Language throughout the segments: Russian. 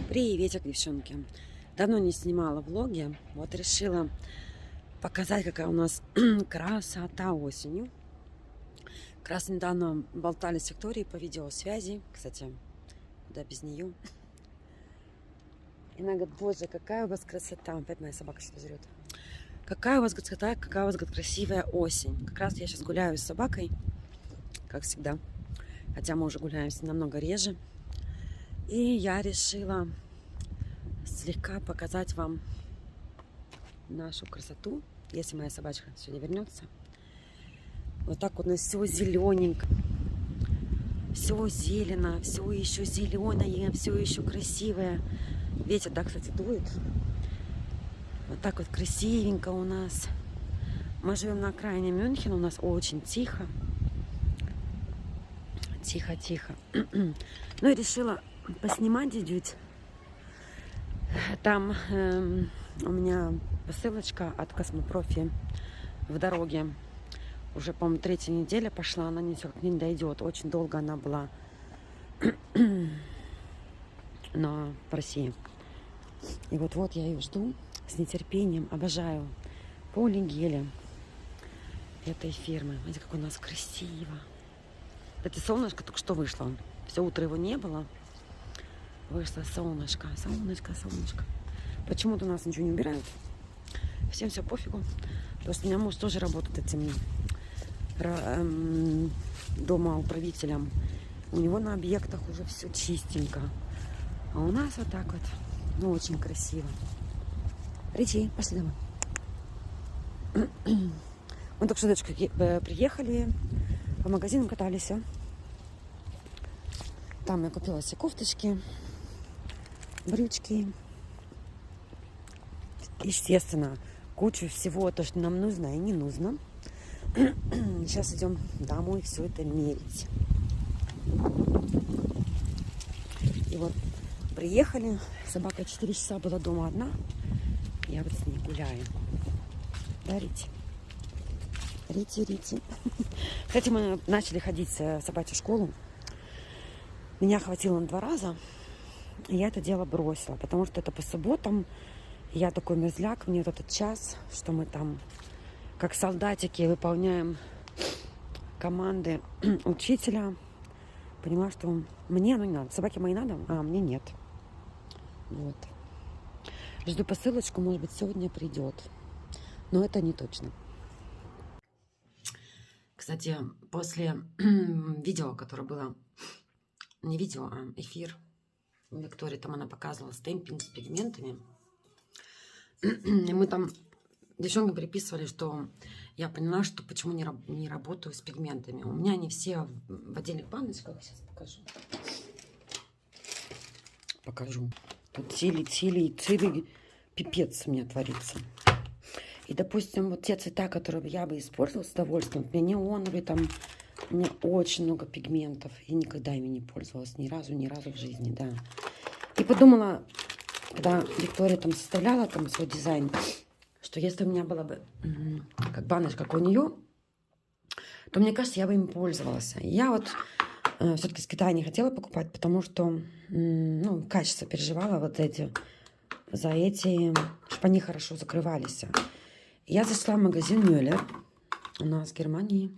Приветик, девчонки. Давно не снимала влоги. Вот решила показать, какая у нас красота осенью. Как раз недавно болтали с Викторией по видеосвязи. Кстати, куда без нее. И она говорит: боже, какая у вас красота. Опять моя собака сейчас жрет. Какая у вас красота, какая у вас, говорит, красивая осень. Как раз я сейчас гуляю с собакой, как всегда. Хотя мы уже гуляемся намного реже. И я решила слегка показать вам нашу красоту, если моя собачка сегодня вернется. Вот так вот у нас все зелененько, все зелено, все еще зеленое, все еще красивое. Ветер, да, кстати, дует. Вот так вот красивенько у нас. Мы живем на окраине Мюнхена, у нас очень тихо. Тихо-тихо. Ну и решила поснимать чуть-чуть. Там у меня посылочка от Космопрофи в дороге. Уже, по-моему, 3-я неделя пошла, она никак не дойдет. Очень долго она была в России. И вот-вот я ее жду с нетерпением. Обожаю полигели этой фирмы. Смотрите, как у нас красиво. Это солнышко только что вышло. Все утро его не было. Вышло солнышко, солнышко. Почему-то у нас ничего не убирают. Всем все пофигу. Потому что у меня муж тоже работает этим домоуправителем. У него на объектах уже все чистенько. А у нас вот так вот. Ну, очень красиво. Ричи, пошли домой. Мы только что с дочкой приехали, по магазинам катались. Там я купила себе кофточки, брючки. Естественно, кучу всего, то, что нам нужно и не нужно. Сейчас идем домой все это мерить. И вот приехали. Собака 4 часа была дома одна. Я вот с ней гуляю. Да, Рити? Рити. Кстати, мы начали ходить в собачью школу. Меня хватило на 2 раза. И я это дело бросила. Потому что это по субботам. Я такой мерзляк. Мне вот этот час, что мы там как солдатики выполняем команды учителя. Поняла, что мне не надо. Собаке мои надо, а мне нет. Вот. Жду посылочку, может быть, сегодня придет. Но это не точно. Кстати, после видео, которое было, не видео, а эфир у Виктории, там она показывала стемпинг с пигментами. И мы там девчонкам переписывали, что я поняла, что почему не работаю с пигментами. У меня они все в отдельных баночках. Сейчас покажу. Тут целый пипец у меня творится. И, допустим, вот те цвета, которые я бы использовала с удовольствием, у меня неоновые, там у меня очень много пигментов. Я никогда ими не пользовалась, ни разу в жизни, да. И подумала, когда Виктория там составляла там свой дизайн, что если у меня была бы как баночка, как у нее, то, мне кажется, я бы им пользовалась. Я вот все-таки с Китая не хотела покупать, потому что качество переживала вот за эти, чтобы они хорошо закрывались. Я зашла в магазин Мюллер у нас в Германии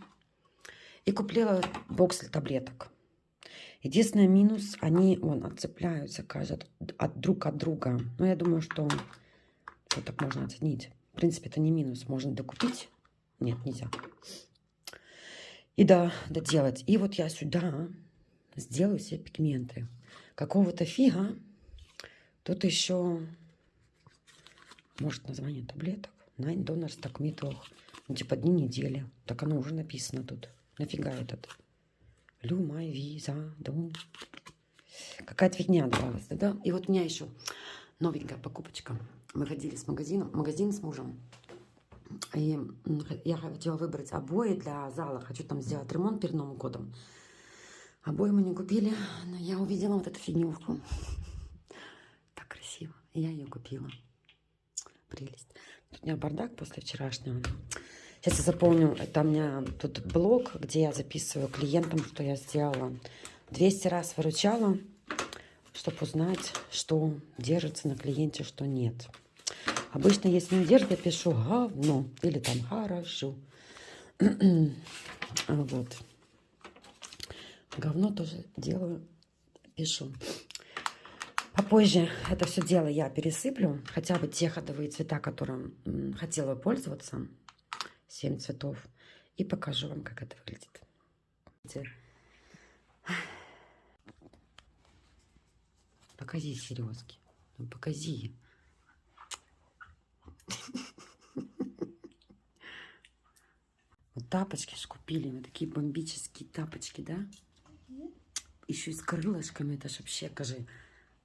и купила бокс таблеток. Единственный минус, они отцепляются, кажется, друг от друга. Но я думаю, что так можно оценить. В принципе, это не минус. Можно докупить. Нет, нельзя. И доделать. И вот я сюда сделаю себе пигменты. Какого-то фига. Тут еще, может, название таблеток. Nine Donors так метох. Ну, типа дни недели. Так оно уже написано тут. Нафига этот? Люмай, виза, дом. Какая-то фигня давалась, да? И вот у меня еще новенькая покупочка. Мы ходили магазин с мужем. И я хотела выбрать обои для зала. Хочу там сделать ремонт перед Новым годом. Обои мы не купили, но я увидела вот эту фигнюшку. Так красиво. И я ее купила. Прелесть. Тут у меня бардак после вчерашнего. Сейчас я заполню. Это у меня тут блог, где я записываю клиентам, что я сделала. 200 раз выручала. чтобы узнать, что держится на клиенте, что нет. Обычно, если не держит, я пишу говно или там хорошо. Вот. Говно тоже делаю, пишу. Попозже это все дело я пересыплю. Хотя бы те ходовые цвета, которым хотела пользоваться. 7 цветов. И покажу вам, как это выглядит. Покази серьезки. Ну, покази. Вот тапочки ж купили. Вот такие бомбические тапочки, да? Еще и с крылышками. Это ж вообще, скажи.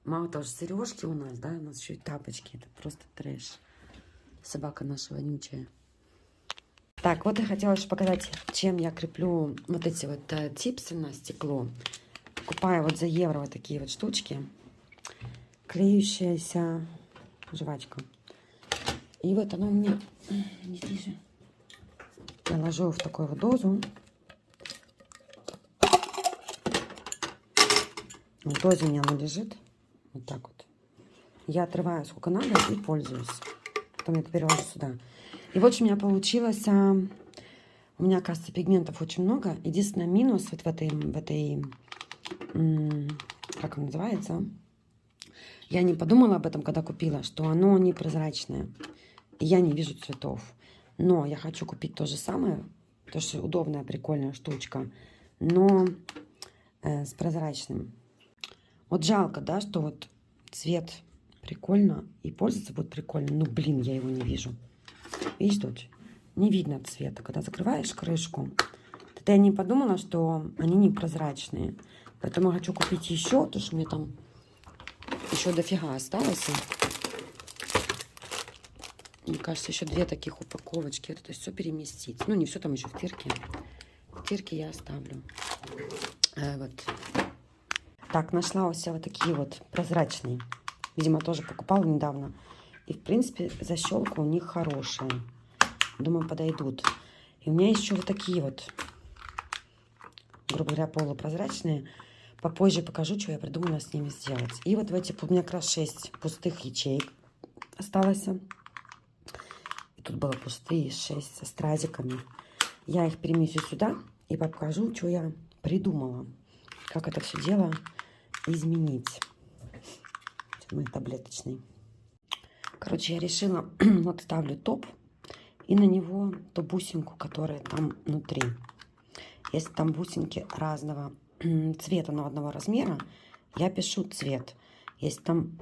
Мало того, что сережки у нас, да? У нас еще и тапочки. Это просто трэш. Собака наша вонючая. Так, вот я хотела еще показать, чем я креплю вот эти вот типсы на стекло. Покупаю вот за евро вот такие вот штучки. Клеющаяся жвачка. И вот оно у меня, не вижу, я ложу в такую вот дозу. В дозе у меня оно лежит. Вот так вот. Я отрываю сколько надо и пользуюсь. Потом я переложу сюда. И вот что у меня получилось. У меня, кажется, пигментов очень много. Единственный минус вот в этой как он называется? Я не подумала об этом, когда купила, что оно непрозрачное. И я не вижу цветов. Но я хочу купить то же самое, потому что удобная, прикольная штучка, но с прозрачным. Вот жалко, да, что вот цвет прикольно и пользоваться будет прикольно. Ну, блин, я его не вижу. Видишь, тут не видно цвета. Когда закрываешь крышку, тогда я не подумала, что они непрозрачные. Поэтому я хочу купить еще, потому что мне там еще дофига осталось. Мне кажется, еще 2 таких упаковочки. Это все переместить. Ну, не все там еще в тирке. В тирке я оставлю. Вот. Так, нашла у себя вот такие вот прозрачные. Видимо, тоже покупала недавно. И, в принципе, защелка у них хорошая. Думаю, подойдут. И у меня еще вот такие вот, грубо говоря, полупрозрачные. Попозже покажу, что я придумала с ними сделать. И вот в эти, у меня как раз 6 пустых ячеек осталось. И тут было пустые 6 со стразиками. Я их перемещу сюда и покажу, что я придумала. Как это все дело изменить. Мой таблеточный. Короче, я решила, вот ставлю топ и на него ту бусинку, которая там внутри. Если там бусинки разного цвета, но одного размера, я пишу цвет. Если там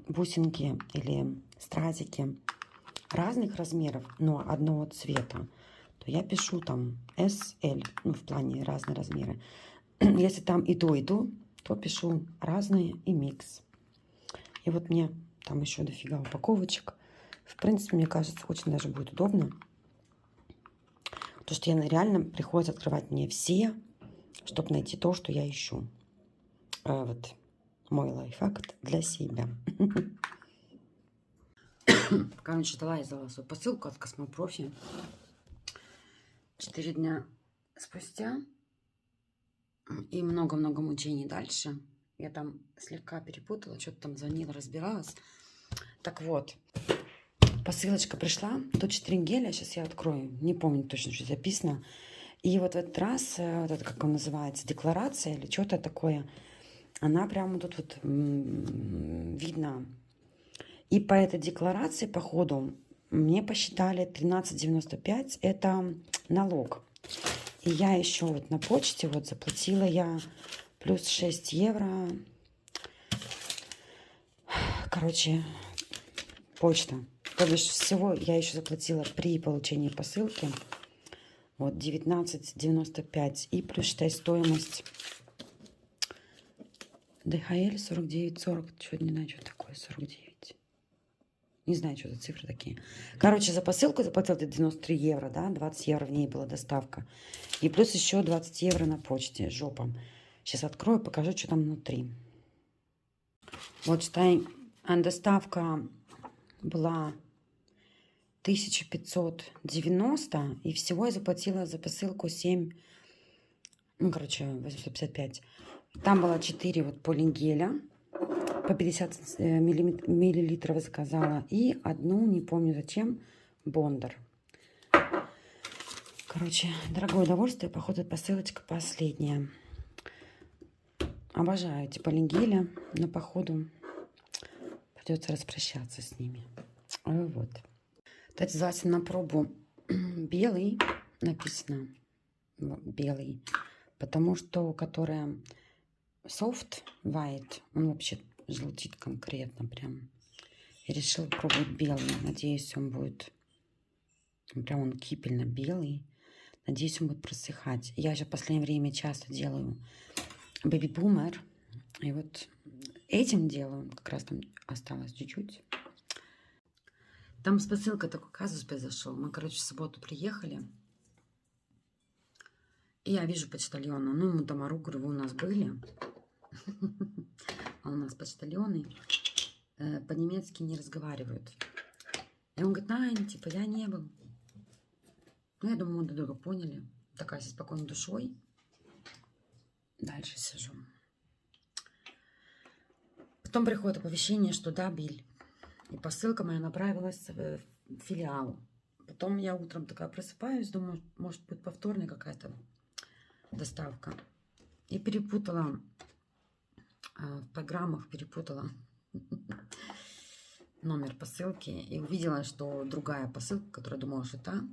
бусинки или стразики разных размеров, но одного цвета, то я пишу там S, L, ну, в плане разные размеры. Если там и то, то пишу разные и микс. И вот мне там еще дофига упаковочек. В принципе, мне кажется, очень даже будет удобно. Потому что реально приходится открывать мне все, чтобы найти то, что я ищу. Вот мой лайфхак для себя. Короче, ждала я свою посылку от Космопрофи. 4 дня спустя. И много-много мучений дальше. Я там слегка перепутала, что-то там звонила, разбиралась. Так вот, посылочка пришла. Тут 4 геля, сейчас я открою. Не помню точно, что записано. И вот в этот раз, вот это, как он называется, декларация или что-то такое, она прямо тут вот видно. И по этой декларации, по ходу, мне посчитали 13,95, это налог. И я еще вот на почте вот заплатила я плюс 6 евро. Короче, почта. То бишь всего я еще заплатила при получении посылки. Вот 19,95. И плюс считай стоимость. ДХЛ 49,40. Что не знаю, что такое 49. Не знаю, что за цифры такие. Короче, за посылку заплатила 93 евро, да? 20 евро в ней была доставка. И плюс еще 20 евро на почте. Жопа. Сейчас открою, покажу, что там внутри. Вот, считай, доставка была 1590. И всего я заплатила за посылку 7, ну, короче, 855. Там было 4 вот полигеля. по 50 миллилитров заказала. И одну, не помню зачем, Бондар. Короче, дорогое удовольствие. Походу, посылочка последняя. Обожаю эти полингели, но походу придется распрощаться с ними. Вот. Кстати, взялась на пробу белый, написано белый, потому что, которая soft white, он вообще желтит конкретно прям. И решила пробовать белый. Надеюсь, он будет прям он кипельно белый. Надеюсь, он будет просыхать. Я же в последнее время часто делаю Baby Boomer. И вот этим делаю. Как раз там осталось чуть-чуть. Там с посылкой такой казус произошел. Мы, короче, в субботу приехали. И я вижу почтальона. Ну, ему там ору, говорю, вы у нас были? А у нас почтальоны по-немецки не разговаривают. И он говорит, Найн, типа, я не был. Ну, я думаю, мы друг друга поняли. Такая со спокойной душой. Дальше сижу. Потом приходит оповещение, что да, Биль. И посылка моя направилась в филиал. Потом я утром такая просыпаюсь, думаю, может быть, повторная какая-то доставка. И перепутала, в программах перепутала номер посылки. И увидела, что другая посылка, которая думала, что это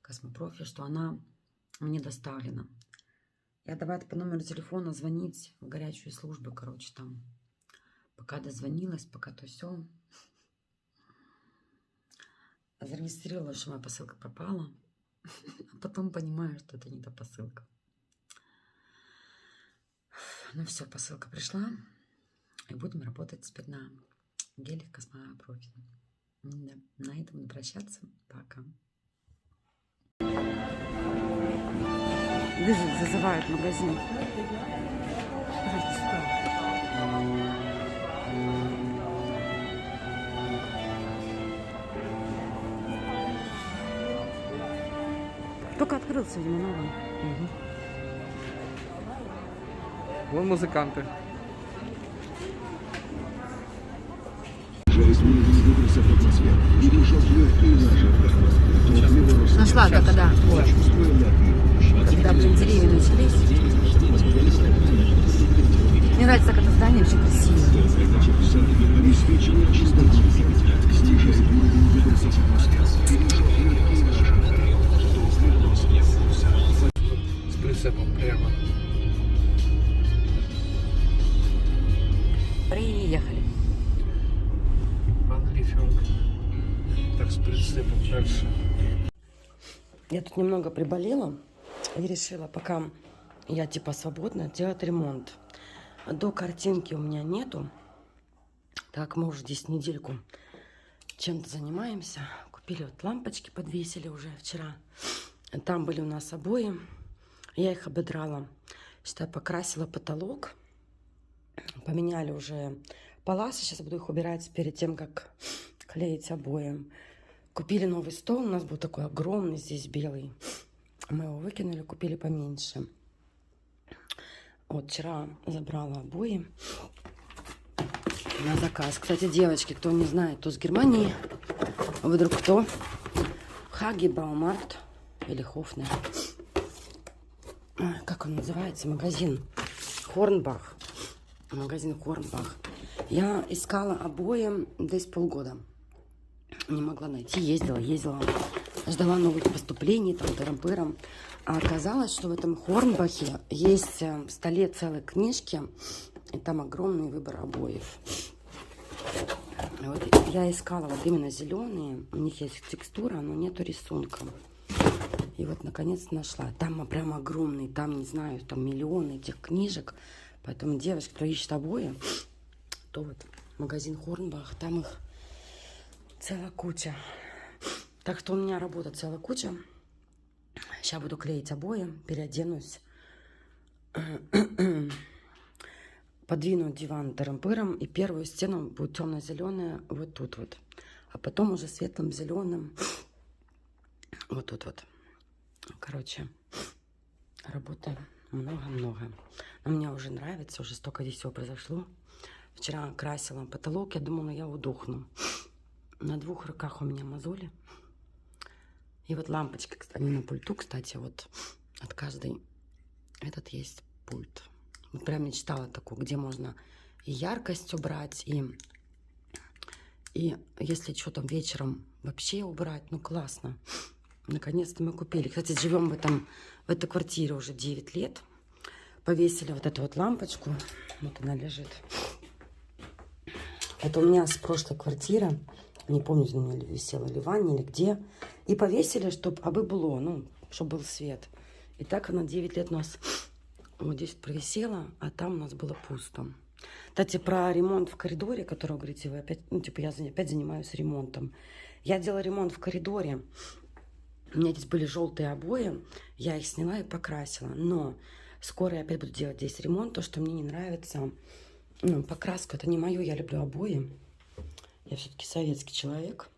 Космопрофи, что она мне доставлена. Я давай по номеру телефона звонить в горячую службу, короче, там. Пока дозвонилась, пока то все. Зарегистрировала, что моя посылка пропала. А потом понимаю, что это не та посылка. Ну все, посылка пришла. И будем работать теперь на гелях Космопрофи. Да, на этом буду прощаться. Пока. Вызов зазывают в магазин. Только открылся, видимо, новый. Угу. Вон музыканты. Нашла, когда блин, деревья начались. Мне нравится, как это здание вообще красивое. С прицепом прямо. Приехали. Анлифинг. Так, с прицепом дальше. Я тут немного приболела и решила, пока я типа свободна, делать ремонт. До картинки у меня нету. Так, мы уже здесь недельку чем-то занимаемся. Купили вот лампочки, подвесили уже вчера. Там были у нас обои. Я их ободрала. Считай, покрасила потолок. Поменяли уже паласы. Сейчас буду их убирать перед тем, как клеить обои. Купили новый стол. У нас был такой огромный, здесь белый. Мы его выкинули, купили поменьше. Вот вчера забрала обои на заказ. Кстати, девочки, кто не знает, то с Германии. Вдруг кто? Хаги Баумаркт или Хофнер. Как он называется? Магазин Хорнбах. Магазин Хорнбах. Я искала обои здесь полгода. Не могла найти. Ездила. Ждала новых поступлений, там, тырам-пырам. А оказалось, что в этом Хорнбахе есть в столе целые книжки. И там огромный выбор обоев. Вот я искала вот именно зеленые. У них есть текстура, но нету рисунка. И вот наконец нашла. Там прям огромный, там, не знаю, там миллионы этих книжек. Поэтому девочки, кто ищет обои, то вот магазин Хорнбах, там их целая куча. Так что у меня работа целая куча. Сейчас буду клеить обои, переоденусь. Подвину диван тырым-пыром. И первую стену будет темно-зеленая вот тут вот. А потом уже светлым зеленым вот тут вот. Короче, работы много-много. Но мне уже нравится, уже столько здесь всего произошло. Вчера красила потолок, я думала, я удохну. На 2 руках у меня мозоли. И вот лампочки, кстати, на пульту, кстати, вот от каждой этот есть пульт. Вот прям мечтала такую, где можно и яркость убрать, и если что там вечером вообще убрать, ну классно. Наконец-то мы купили. Кстати, живем в этой квартире уже 9 лет. Повесили вот эту вот лампочку. Вот она лежит. Это у меня с прошлой квартиры. Не помню, где у меня висела, или в ванне, или где. И повесили, чтобы абы было, ну, чтобы был свет. И так она 9 лет у нас вот здесь провисела, а там у нас было пусто. Кстати, про ремонт в коридоре, который, вы говорите, вы опять, ну, типа, я опять занимаюсь ремонтом. Я делала ремонт в коридоре. У меня здесь были желтые обои. Я их сняла и покрасила. Но скоро я опять буду делать здесь ремонт. То, что мне не нравится, ну, покраска, это не мое. Я люблю обои. Я все-таки советский человек.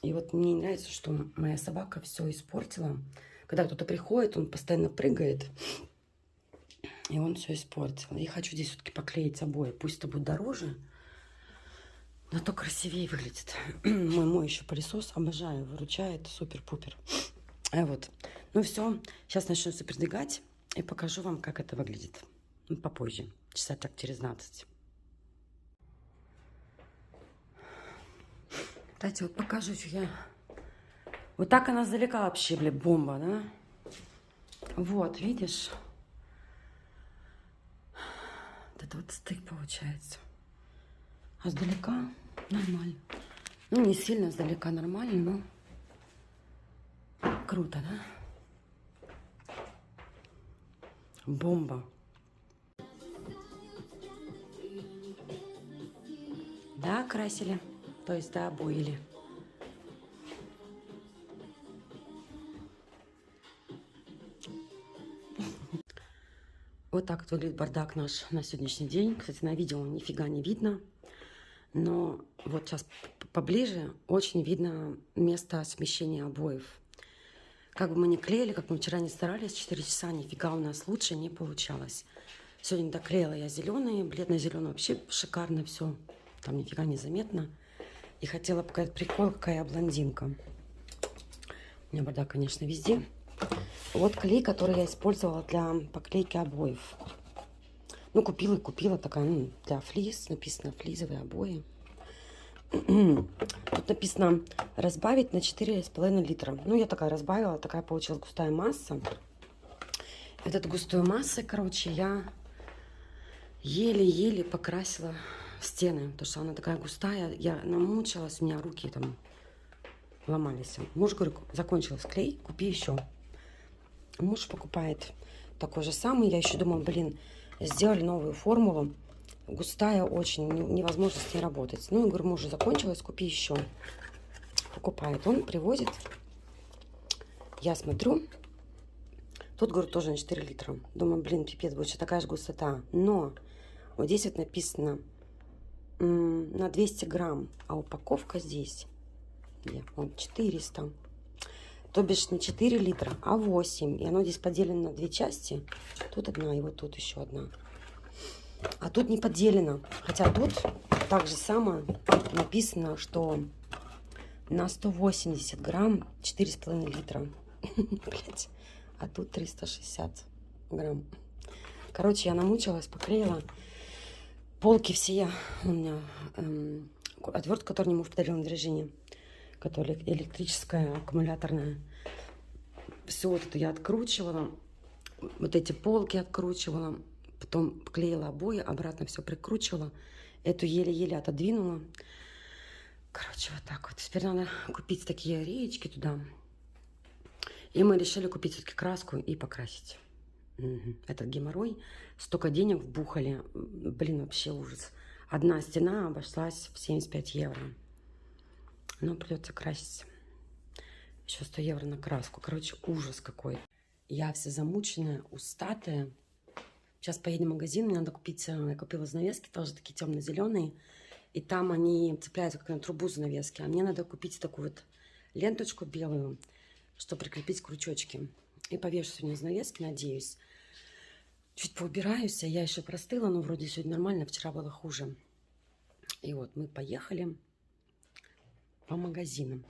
И вот мне не нравится, что моя собака все испортила. Когда кто-то приходит, он постоянно прыгает. И он все испортил. И хочу здесь все-таки поклеить обои. Пусть это будет дороже, но то красивее выглядит. Мой моющий пылесос, обожаю, выручает, супер-пупер. Вот. Ну все, сейчас начну все продвигать и покажу вам, как это выглядит. Ну, попозже, часа так через 12. Кстати, вот покажу, что я... Вот так она издалека вообще, бля, бомба, да? Вот, видишь? Вот это вот стык получается. А издалека нормально. Ну, не сильно издалека нормально, но круто, да? Бомба. Да, красили. То есть, да, обоили. Вот так вот выглядит бардак наш на сегодняшний день. Кстати, на видео нифига не видно. Но вот сейчас поближе очень видно место смещения обоев. Как бы мы ни клеили, как мы вчера не старались, 4 часа нифига у нас лучше не получалось. Сегодня доклеила я зеленые, бледно-зеленый, вообще шикарно все. Там нифига не заметно. И хотела показать прикол, какая я блондинка. У меня бардак, конечно, везде. Вот клей, который я использовала для поклейки обоев. Ну, купила такая, ну, для флис. Написано флизовые обои. Тут написано разбавить на 4,5 литра. Ну, я такая разбавила, такая получилась густая масса. Эту густую массу, короче, я еле-еле покрасила стены, потому что она такая густая. Я намучилась, у меня руки там ломались. Муж говорит, закончился клей, купи еще. Муж покупает такой же самый. Я еще думала, блин, сделали новую формулу. Густая очень, невозможно с ней работать. Ну, я говорю, мужу закончилась, купи еще. Покупает. Он привозит. Я смотрю. Тут, говорю, тоже на 4 литра. Думаю, блин, пипец, будет такая же густота. Но вот здесь вот написано на 200 грамм. А упаковка здесь, вот 400. То бишь не 4 литра, а 8. И оно здесь поделено на 2 части. Тут одна, и вот тут еще одна. А тут не поделено. Хотя тут так же само написано, что на 180 грамм 4,5 литра. Блять. А тут 360 грамм. Короче, я намучилась, поклеила. Полки все у меня. Отвертка, которую мне муж подарил на день рождения. Которая электрическая, аккумуляторная. Все вот это я откручивала. Вот эти полки откручивала. Потом клеила обои, обратно все прикручивала. Эту еле-еле отодвинула. Короче, вот так вот. Теперь надо купить такие реечки туда. И мы решили купить все-таки краску и покрасить. Этот геморрой. Столько денег вбухали. Блин, вообще ужас. Одна стена обошлась в 75 евро. Но придется красить. Еще 100 евро на краску. Короче, ужас какой. Я вся замученная, устатая. Сейчас поедем в магазин, мне надо купить, я купила занавески, тоже такие темно-зеленые. И там они цепляются как на трубу занавески. А мне надо купить такую вот ленточку белую, чтобы прикрепить крючочки. И повешу сегодня занавески, надеюсь. Чуть поубираюсь, я еще простыла, но вроде сегодня нормально, вчера было хуже. И вот мы поехали по магазинам.